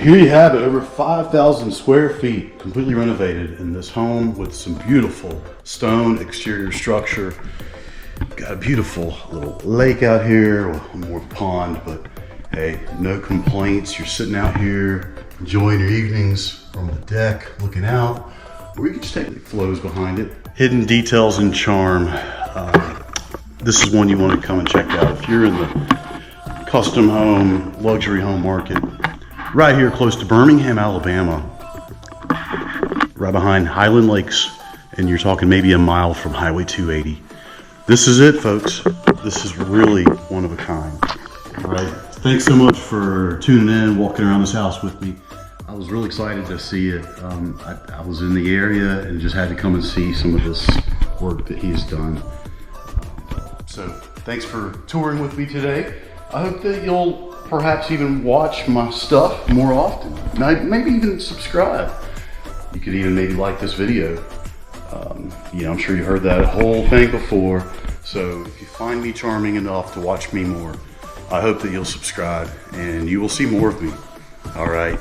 here you have it, over 5,000 square feet, completely renovated in this home with some beautiful stone exterior structure. Got a beautiful little lake out here, well, more of a pond, but hey, no complaints. You're sitting out here enjoying your evenings from the deck, looking out, or you can just take the flows behind it. Hidden details and charm. This is one you want to come and check out if you're in the custom home, luxury home market. Right here close to Birmingham, Alabama, right behind Highland Lakes, and you're talking maybe a mile from Highway 280. This is it, folks. This is really one of a kind. All right, thanks so much for tuning in, walking around this house with me. I was really excited to see it. I was in the area and just had to come and see some of this work that he's done. So thanks for touring with me today. I hope that you'll perhaps even watch my stuff more often. Maybe even subscribe. You could even maybe like this video. I'm sure you heard that whole thing before. So if you find me charming enough to watch me more, I hope that you'll subscribe and you will see more of me. All right.